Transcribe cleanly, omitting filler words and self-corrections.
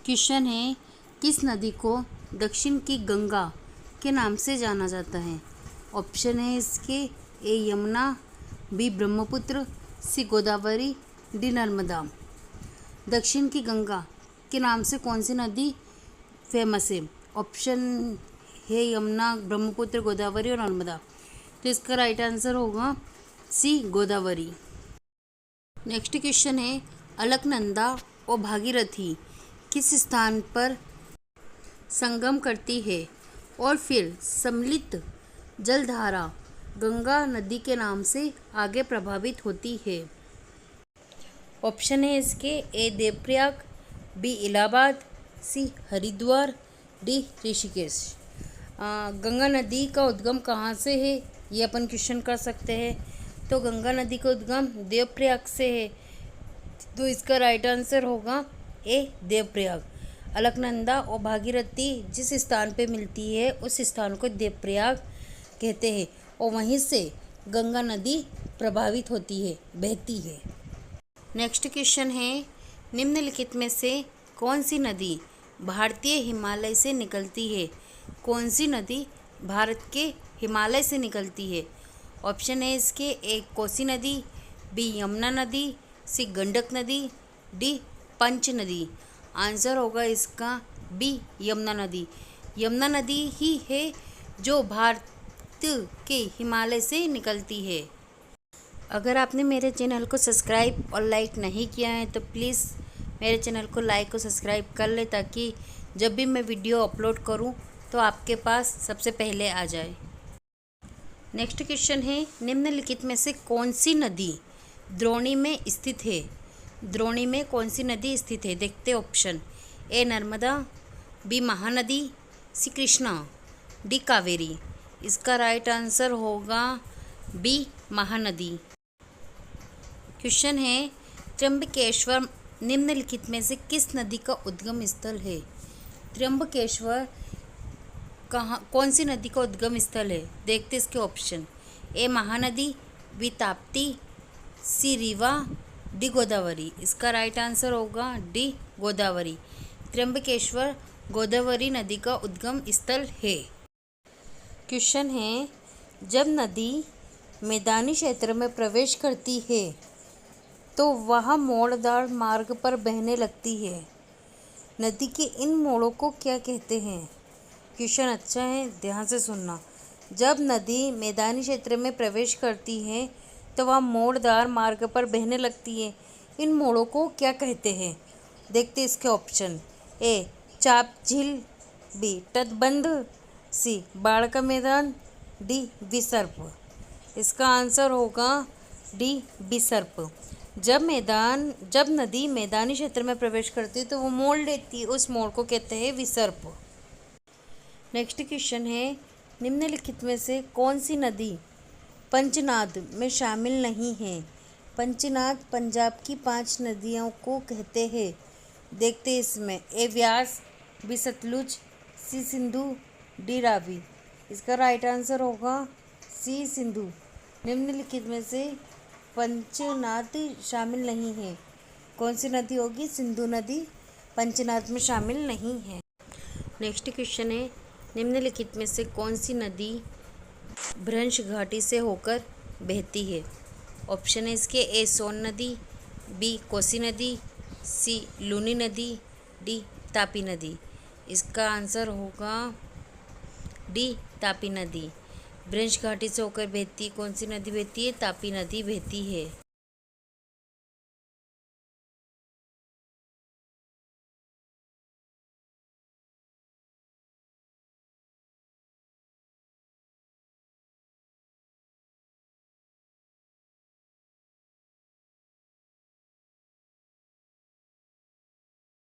Question है, किस नदी को दक्षिण की गंगा के नाम से जाना जाता है? ऑप्शन है इसके ए यमुना, बी ब्रह्मपुत्र, सी गोदावरी, डी नर्मदा। दक्षिण की गंगा के नाम से कौन सी नदी फेमस है? ऑप्शन है यमुना, ब्रह्मपुत्र, गोदावरी और नर्मदा। तो इसका राइट आंसर होगा सी गोदावरी। नेक्स्ट क्वेश्चन है, अलकनंदा और भागीरथी किस स्थान पर संगम करती है और फिर सम्मिलित जलधारा गंगा नदी के नाम से आगे प्रभावित होती है? ऑप्शन है इसके ए देवप्रयाग, बी इलाहाबाद, सी हरिद्वार, डी ऋषिकेश। गंगा नदी का उद्गम कहाँ से है, ये अपन क्वेश्चन कर सकते हैं। तो गंगा नदी का उद्गम देवप्रयाग से है, तो इसका राइट आंसर होगा ए देवप्रयाग। अलकनंदा और भागीरथी जिस स्थान पे मिलती है उस स्थान को देवप्रयाग कहते हैं और वहीं से गंगा नदी प्रभावित होती है, बहती है। नेक्स्ट क्वेश्चन है, निम्नलिखित में से कौन सी नदी भारतीय हिमालय से निकलती है? कौन सी नदी भारत के हिमालय से निकलती है? ऑप्शन है इसके ए कोसी नदी, बी यमुना नदी, सी गंडक नदी, डी पंच नदी। आंसर होगा इसका बी यमुना नदी। यमुना नदी ही है जो भारत के हिमालय से निकलती है। अगर आपने मेरे चैनल को सब्सक्राइब और लाइक नहीं किया है तो प्लीज़ मेरे चैनल को लाइक और सब्सक्राइब कर ले, ताकि जब भी मैं वीडियो अपलोड करूं तो आपके पास सबसे पहले आ जाए। नेक्स्ट क्वेश्चन है, निम्नलिखित में से कौन सी नदी द्रोणी में स्थित है? द्रोणी में कौन सी नदी स्थित है? देखते option A Narmada, B Mahanadi, C Krishna, D Kaveri. इसका राइट आंसर होगा बी महानदी। क्वेश्चन है, त्र्यंबकेश्वर निम्नलिखित में से किस नदी का उद्गम स्थल है? त्र्यंबकेश्वर कौन सी नदी का उद्गम स्थल है? देखते इसके option A Mahanadi, B Tapti, C Rewa, D Godavari. इसका राइट आंसर होगा डी गोदावरी। त्र्यंबकेश्वर गोदावरी नदी का उद्गम स्थल है। क्वेश्चन है, जब नदी मैदानी क्षेत्र में प्रवेश करती है तो वह मोड़दार मार्ग पर बहने लगती है। नदी के इन मोड़ों को क्या कहते हैं? क्वेश्चन अच्छा है, ध्यान से सुनना। जब नदी मैदानी क्षेत्र में प्रवेश करती है तो वह मोड़दार मार्ग पर बहने लगती है। इन मोड़ों को क्या कहते हैं? देखते इसके ऑप्शन ए चाप झील, बी तटबंध, सी बाढ़ का मैदान, डी विसर्प। इसका आंसर होगा डी विसर्प। जब नदी मैदानी क्षेत्र में प्रवेश करती है तो वो मोड़ लेती है, उस मोड़ को कहते हैं विसर्प। नेक्स्ट क्वेश्चन है, निम्नलिखित में से कौन सी नदी पंचनाद में शामिल नहीं है? पंचनाद पंजाब की 5 नदियों को कहते हैं। देखते इसमें ए व्यास, बी सतलुज, सी सिंधु, डी रावी। इसका राइट आंसर होगा सी सिंधु। निम्नलिखित में से पंचनाद शामिल नहीं है, कौन सी नदी होगी? सिंधु नदी पंचनाद में शामिल नहीं है। नेक्स्ट क्वेश्चन है, निम्नलिखित में से कौन सी नदी भ्रंश घाटी से होकर बहती है? ऑप्शन है इसके ए सोन नदी, बी कोसी नदी, सी लूनी नदी, डी तापी नदी। इसका आंसर होगा डी तापी नदी। भ्रंश घाटी से होकर बहती कौन सी नदी बहती है? तापी नदी बहती है।